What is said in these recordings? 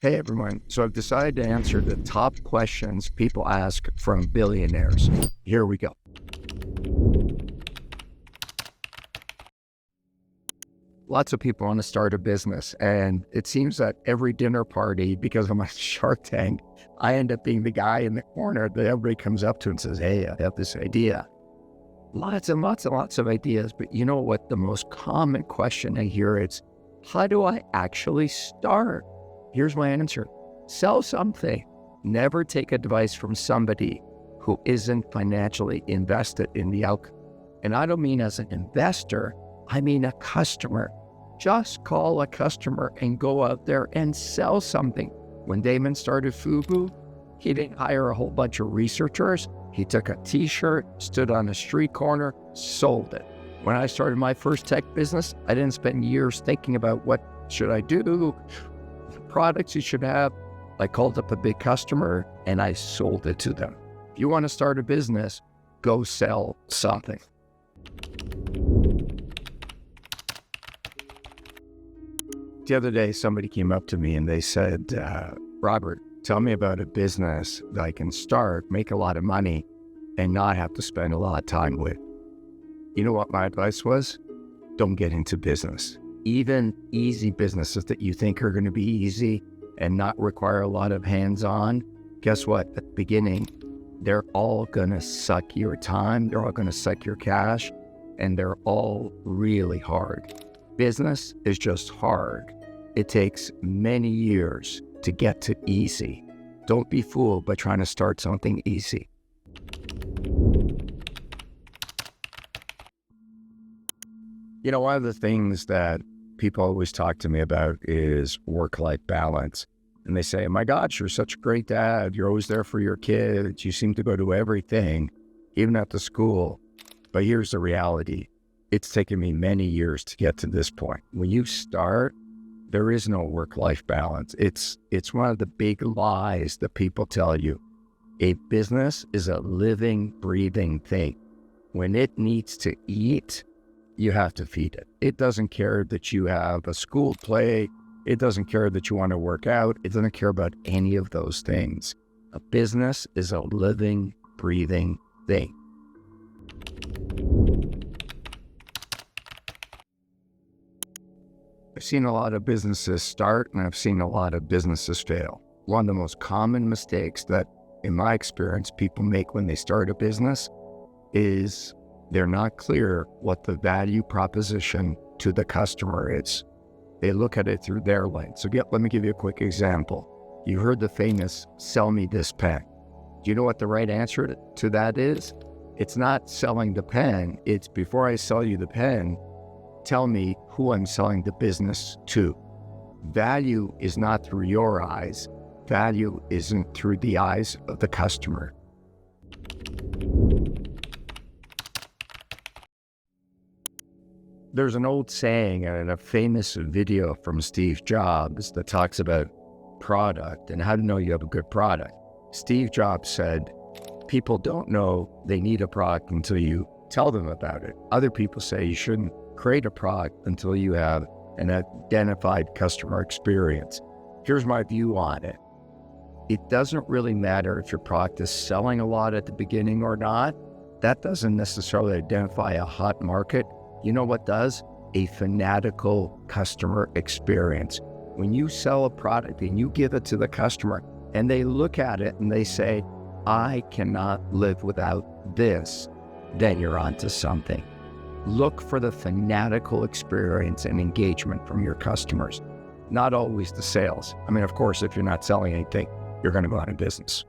Hey everyone, so I've decided to answer the top questions people ask from billionaires. Here we go. Lots of people want to start a business, and it seems that every dinner party, because of my Shark Tank, I end up being the guy in the corner that everybody comes up to and says, hey, I have this idea. Lots and lots and lots of ideas, but you know what? The most common question I hear is, how do I actually start? Here's my answer. Sell something. Never take advice from somebody who isn't financially invested in the outcome. And I don't mean as an investor, I mean a customer. Just call a customer and go out there and sell something. When Damon started FUBU, he didn't hire a whole bunch of researchers. He took a t-shirt, stood on a street corner, sold it. When I started my first tech business, I didn't spend years thinking about what should I do, the products you should have. I called up a big customer and I sold it to them. If you want to start a business, go sell something. The other day, somebody came up to me and they said, Robert, tell me about a business that I can start, make a lot of money, and not have to spend a lot of time with. You know what my advice was? Don't get into business. Even easy businesses that you think are going to be easy and not require a lot of hands-on, guess what? At the beginning, they're all going to suck your time, they're all going to suck your cash, and they're all really hard. Business is just hard. It takes many years to get to easy. Don't be fooled by trying to start something easy. You know, one of the things that people always talk to me about is work-life balance. And they say, my gosh, you're such a great dad. You're always there for your kids. You seem to go to everything, even at the school. But here's the reality. It's taken me many years to get to this point. When you start, there is no work-life balance. It's one of the big lies that people tell you. A business is a living, breathing thing. When it needs to eat, you have to feed it. It doesn't care that you have a school play. It doesn't care that you want to work out. It doesn't care about any of those things. A business is a living, breathing thing. I've seen a lot of businesses start and I've seen a lot of businesses fail. One of the most common mistakes that, in my experience, people make when they start a business is they're not clear what the value proposition to the customer is. They look at it through their lens. So let me give you a quick example. You heard the famous, sell me this pen. Do you know what the right answer to that is? It's not selling the pen. It's before I sell you the pen, tell me who I'm selling the business to. Value is not through your eyes. Value isn't through the eyes of the customer. There's an old saying and a famous video from Steve Jobs that talks about product and how to know you have a good product. Steve Jobs said, people don't know they need a product until you tell them about it. Other people say you shouldn't create a product until you have an identified customer experience. Here's my view on it. It doesn't really matter if your product is selling a lot at the beginning or not. That doesn't necessarily identify a hot market. You know what does? A fanatical customer experience. When you sell a product and you give it to the customer and they look at it and they say, I cannot live without this, then you're onto something. Look for the fanatical experience and engagement from your customers, not always the sales. I mean, of course, if you're not selling anything, you're going to go out of business.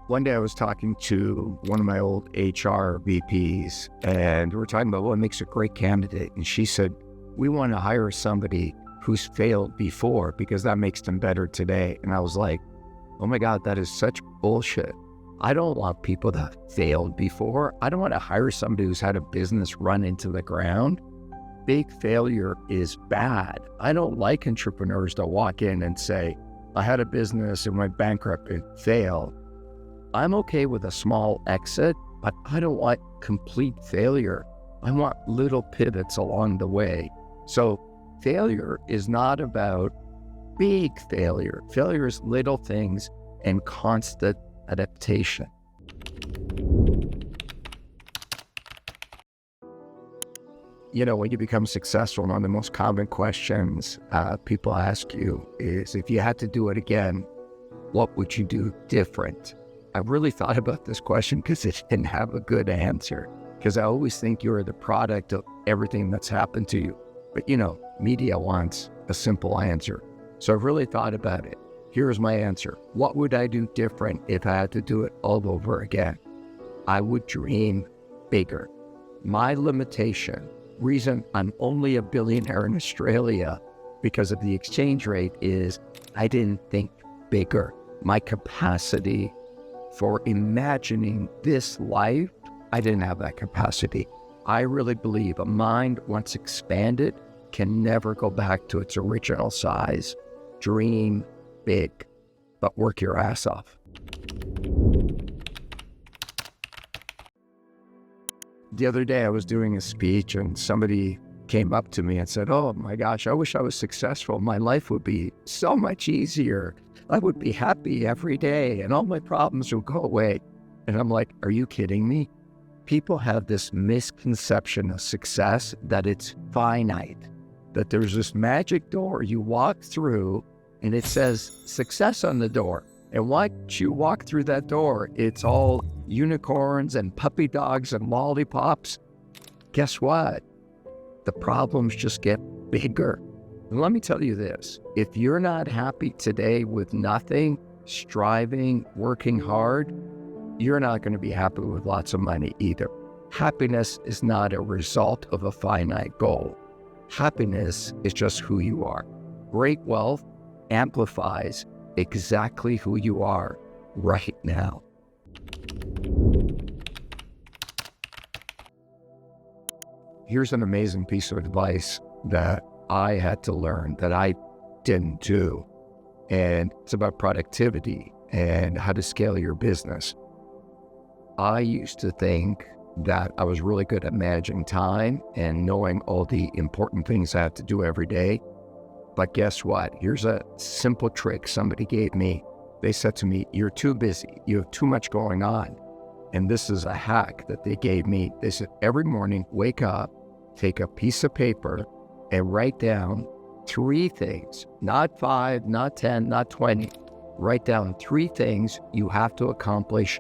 One day I was talking to one of my old HR VPs and we were talking about what makes a great candidate. And she said, we want to hire somebody who's failed before because that makes them better today. And I was like, oh my God, that is such bullshit. I don't want people that failed before. I don't want to hire somebody who's had a business run into the ground. Big failure is bad. I don't like entrepreneurs that walk in and say, I had a business and went bankrupt and failed. I'm okay with a small exit, but I don't want complete failure. I want little pivots along the way. So failure is not about big failure. Failure is little things and constant adaptation. When you become successful, one of the most common questions people ask you is, if you had to do it again, what would you do different? I really thought about this question because it didn't have a good answer, because I always think you're the product of everything that's happened to you. But media wants a simple answer. So I've really thought about it. Here's my answer. What would I do different if I had to do it all over again? I would dream bigger. My limitation, reason I'm only a billionaire in Australia because of the exchange rate, is I didn't think bigger. My capacity for imagining this life, I didn't have that capacity. I really believe a mind, once expanded, can never go back to its original size. Dream big, but work your ass off. The other day I was doing a speech and somebody came up to me and said, "Oh my gosh, I wish I was successful. My life would be so much easier. I would be happy every day and all my problems would go away." And I'm like, are you kidding me? People have this misconception of success that it's finite, that there's this magic door you walk through and it says success on the door. And once you walk through that door, it's all unicorns and puppy dogs and lollipops. Guess what? The problems just get bigger. And let me tell you this, if you're not happy today with nothing, striving, working hard, you're not going to be happy with lots of money either. Happiness is not a result of a finite goal. Happiness is just who you are. Great wealth amplifies exactly who you are right now. Here's an amazing piece of advice that I had to learn that I didn't do. And it's about productivity and how to scale your business. I used to think that I was really good at managing time and knowing all the important things I have to do every day. But guess what? Here's a simple trick somebody gave me. They said to me, "You're too busy. You have too much going on." And this is a hack that they gave me. They said, every morning, wake up, take a piece of paper and write down 3 things, not 5, not 10, not 20. Write down 3 things you have to accomplish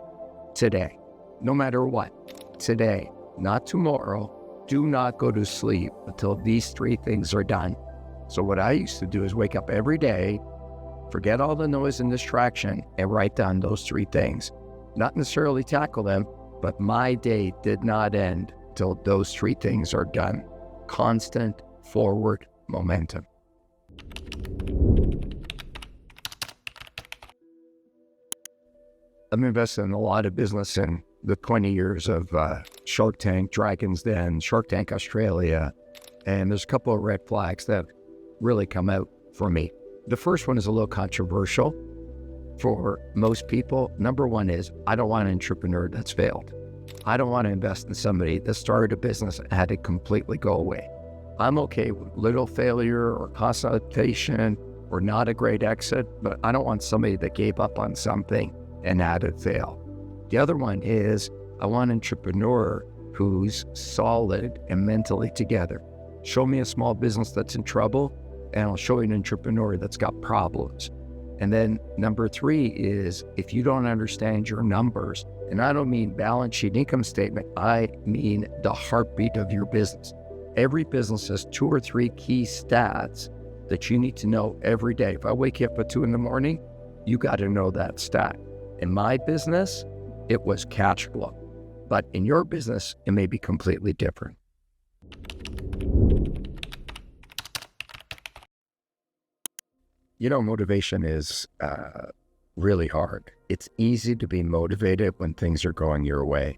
today, no matter what. Today, not tomorrow. Do not go to sleep until these 3 things are done. So what I used to do is wake up every day, forget all the noise and distraction, and write down those 3 things. Not necessarily tackle them, but my day did not end till those 3 things are done. Constant forward momentum. I'm invested in a lot of business in the 20 years of Shark Tank, Dragon's Den, Shark Tank Australia, and there's a couple of red flags that really come out for me. The first one is a little controversial for most people. Number one is, I don't want an entrepreneur that's failed. I don't want to invest in somebody that started a business and had it completely go away. I'm okay with little failure or consultation or not a great exit, but I don't want somebody that gave up on something and had it fail. The other one is, I want an entrepreneur who's solid and mentally together. Show me a small business that's in trouble, and I'll show you an entrepreneur that's got problems. And then number 3 is, if you don't understand your numbers, and I don't mean balance sheet, income statement, I mean the heartbeat of your business. Every business has 2 or 3 key stats that you need to know every day. If I wake you up at 2 a.m, you got to know that stat. In my business, it was cash flow. But in your business, it may be completely different. Motivation is really hard. It's easy to be motivated when things are going your way.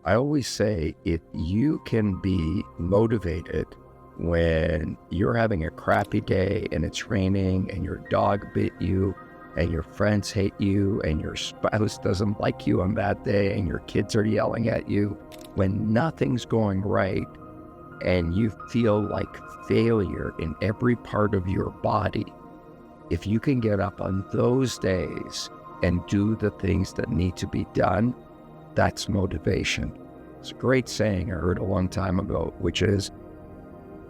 I always say, if you can be motivated when you're having a crappy day and it's raining and your dog bit you and your friends hate you and your spouse doesn't like you on that day and your kids are yelling at you, when nothing's going right, and you feel like failure in every part of your body, if you can get up on those days and do the things that need to be done, that's motivation. It's a great saying I heard a long time ago, which is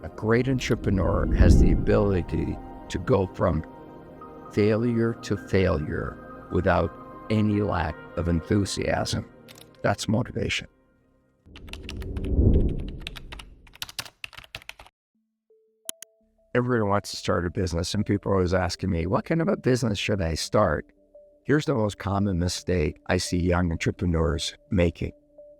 a great entrepreneur has the ability to go from failure to failure without any lack of enthusiasm. That's motivation. Everyone wants to start a business, and people are always asking me, what kind of a business should I start? Here's the most common mistake I see young entrepreneurs making.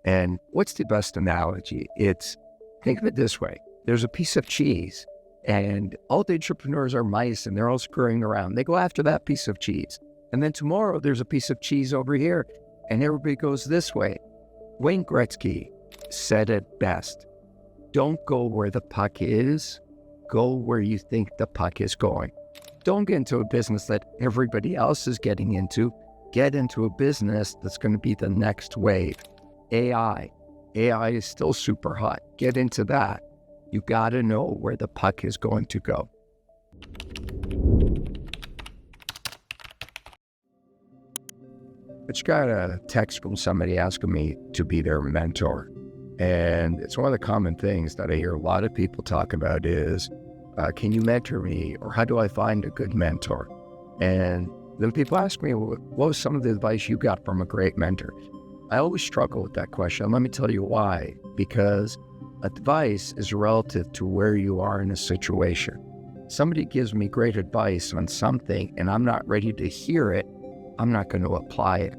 And what's the best analogy? Think of it this way. There's a piece of cheese, and all the entrepreneurs are mice, and they're all scurrying around. They go after that piece of cheese. And then tomorrow, there's a piece of cheese over here, and everybody goes this way. Wayne Gretzky said it best. Don't go where the puck is. Go where you think the puck is going. Don't get into a business that everybody else is getting into. Get into a business that's going to be the next wave. AI. AI is still super hot. Get into that. You got to know where the puck is going to go. I just got a text from somebody asking me to be their mentor. And it's one of the common things that I hear a lot of people talk about is, can you mentor me? Or how do I find a good mentor? And then people ask me, what was some of the advice you got from a great mentor? I always struggle with that question. Let me tell you why. Because advice is relative to where you are in a situation. Somebody gives me great advice on something and I'm not ready to hear it, I'm not going to apply it.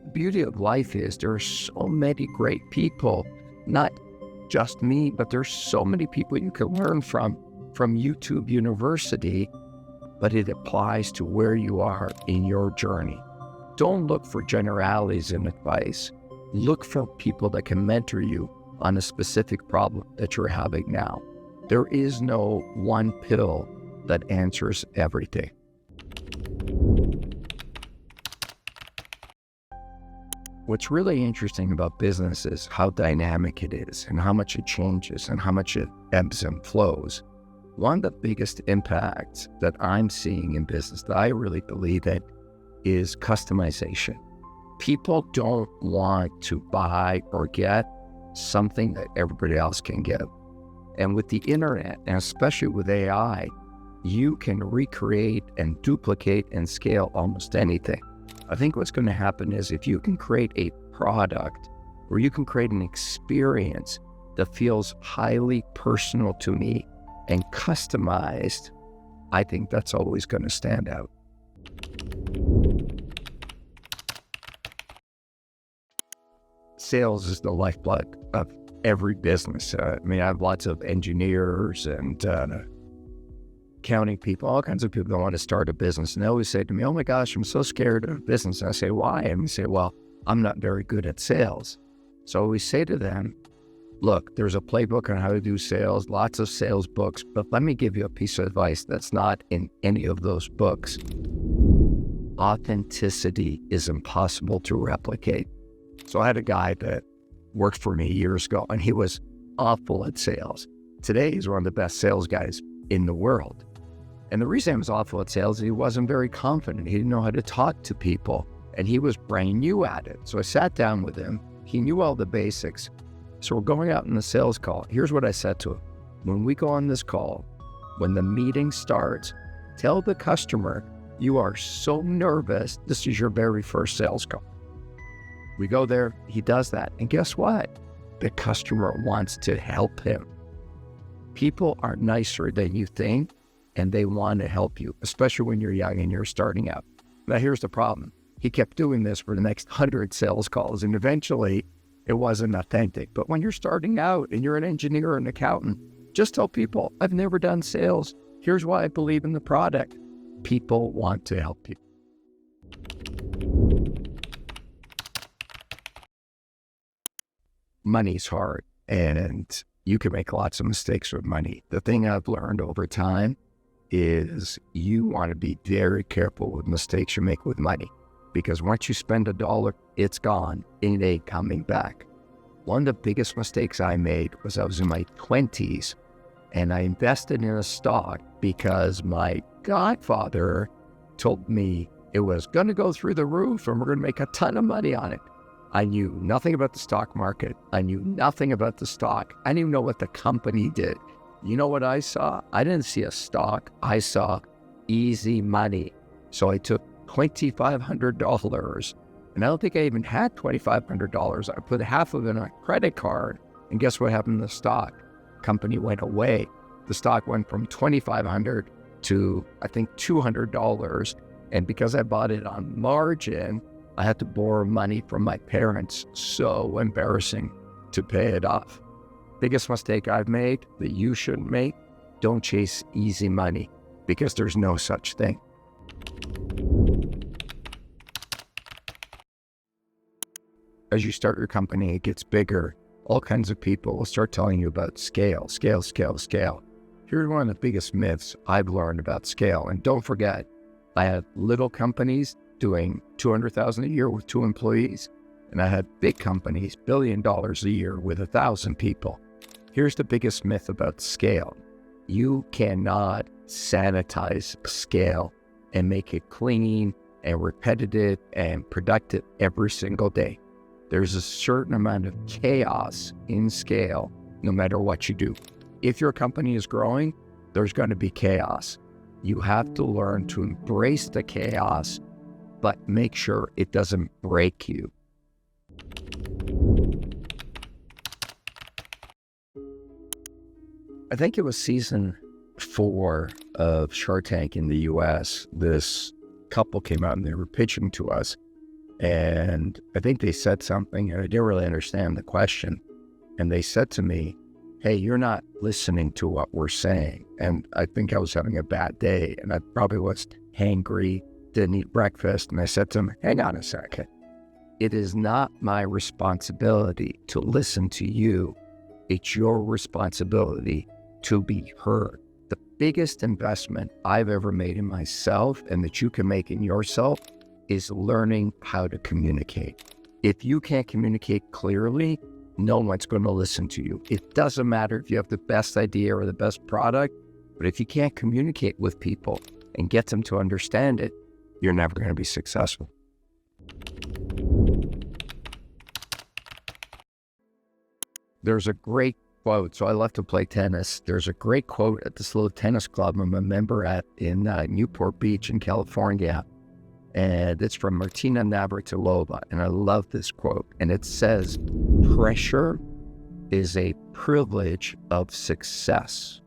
The beauty of life is there are so many great people, not just me, but there's so many people you can learn from YouTube University, but it applies to where you are in your journey. Don't look for generalities in advice. Look for people that can mentor you on a specific problem that you're having now. There is no one pill that answers everything. What's really interesting about business is how dynamic it is and how much it changes and how much it ebbs and flows. One of the biggest impacts that I'm seeing in business that I really believe in is customization. People don't want to buy or get something that everybody else can get. And with the internet, and especially with AI, you can recreate and duplicate and scale almost anything. I think what's going to happen is if you can create a product or you can create an experience that feels highly personal to me and customized, I think that's always going to stand out. Sales is the lifeblood of every business. I have lots of engineers and accounting people, all kinds of people that want to start a business. And they always say to me, oh my gosh, I'm so scared of business. And I say, why? And they say, well, I'm not very good at sales. So we say to them, look, there's a playbook on how to do sales, lots of sales books, but let me give you a piece of advice that's not in any of those books. Authenticity is impossible to replicate. So I had a guy that worked for me years ago, and he was awful at sales. Today, he's one of the best sales guys in the world. And the reason he was awful at sales is he wasn't very confident. He didn't know how to talk to people, and he was brand new at it. So I sat down with him. He knew all the basics. So we're going out in the sales call. Here's what I said to him. When we go on this call, when the meeting starts, tell the customer you are so nervous, this is your very first sales call. We go there, he does that, and guess what? The customer wants to help him. People are nicer than you think, and they want to help you, especially when you're young and you're starting out. Now, here's the problem. He kept doing this for the next 100 sales calls, and eventually it wasn't authentic. But when you're starting out and you're an engineer or an accountant, just tell people, I've never done sales. Here's why I believe in the product. People want to help you. Money's hard, and you can make lots of mistakes with money. The thing I've learned over time is you want to be very careful with mistakes you make with money, because once you spend $1, it's gone. It ain't coming back. One of the biggest mistakes I made was I was in my 20s and I invested in a stock because my godfather told me it was going to go through the roof and we're going to make a ton of money on it. I knew nothing about the stock market. I knew nothing about the stock. I didn't even know what the company did. You know what I saw? I didn't see a stock. I saw easy money. So I took $2,500, and I don't think I even had $2,500. I put half of it on a credit card, and guess what happened to the stock? Company went away. The stock went from $2,500 to, I think, $200. And because I bought it on margin, I had to borrow money from my parents. So embarrassing to pay it off. Biggest mistake I've made that you shouldn't make: don't chase easy money, because there's no such thing. As you start your company, it gets bigger. All kinds of people will start telling you about scale, scale, scale, scale. Here's one of the biggest myths I've learned about scale. And don't forget, I had little companies doing $200,000 a year with 2 employees. And I had big companies, $1 billion a year with 1,000 people. Here's the biggest myth about scale. You cannot sanitize scale and make it clean and repetitive and productive every single day. There's a certain amount of chaos in scale, no matter what you do. If your company is growing, there's going to be chaos. You have to learn to embrace the chaos, but make sure it doesn't break you. I think it was season 4 of Shark Tank in the US. This couple came out and they were pitching to us. And I think they said something, and I didn't really understand the question. And they said to me, "Hey, you're not listening to what we're saying." And I think I was having a bad day, and I probably was hangry, didn't eat breakfast. And I said to them, "Hang on a second. It is not my responsibility to listen to you. It's your responsibility to be heard." The biggest investment I've ever made in myself, and that you can make in yourself, is learning how to communicate. If you can't communicate clearly, no one's going to listen to you. It doesn't matter if you have the best idea or the best product, but if you can't communicate with people and get them to understand it, you're never going to be successful. There's a great quote. So I love to play tennis. There's a great quote at this little tennis club I'm a member at in Newport Beach in California. And it's from Martina Navratilova. And I love this quote. And it says, "Pressure is a privilege of success."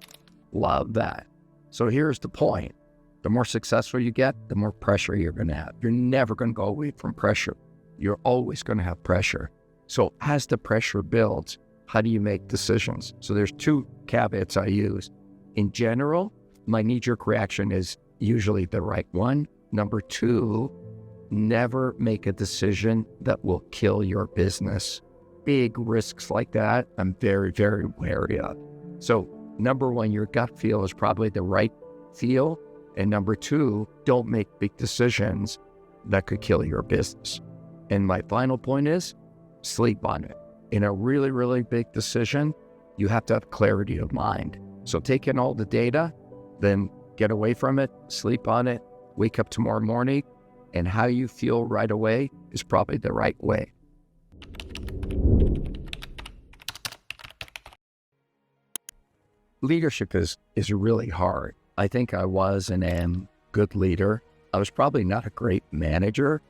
Love that. So here's the point. The more successful you get, the more pressure you're going to have. You're never going to go away from pressure. You're always going to have pressure. So as the pressure builds, how do you make decisions? So there's 2 caveats I use. In general, my knee-jerk reaction is usually the right one. Number 2, never make a decision that will kill your business. Big risks like that, I'm very, very wary of. So number 1, your gut feel is probably the right feel. And number 2, don't make big decisions that could kill your business. And my final point is, sleep on it. In a really, really big decision, you have to have clarity of mind. So take in all the data, then get away from it, sleep on it, wake up tomorrow morning, and how you feel right away is probably the right way. Leadership is really hard. I think I was and am a good leader. I was probably not a great manager,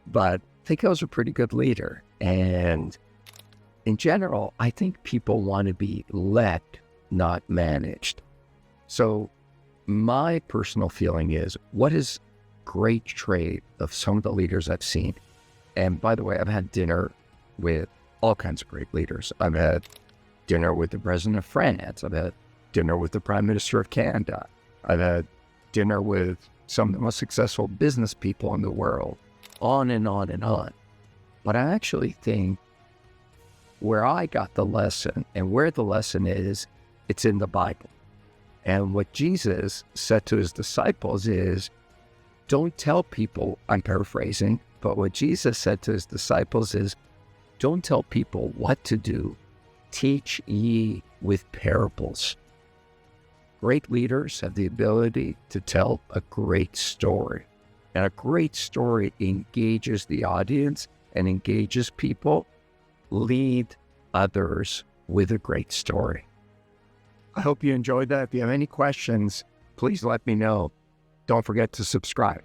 but I think I was a pretty good leader. And in general, I think people want to be led, not managed. So my personal feeling is, what is great trait of some of the leaders I've seen? And by the way, I've had dinner with all kinds of great leaders. I've had dinner with the president of France. I've had dinner with the prime minister of Canada. I've had dinner with some of the most successful business people in the world, on and on and on. But I actually think where I got the lesson, and where the lesson is, it's in the Bible. And what Jesus said to his disciples is, don't tell people, I'm paraphrasing, but what Jesus said to his disciples is, don't tell people what to do. Teach ye with parables. Great leaders have the ability to tell a great story. And a great story engages the audience and engages people. Lead others with a great story. I hope you enjoyed that. If you have any questions, please let me know. Don't forget to subscribe.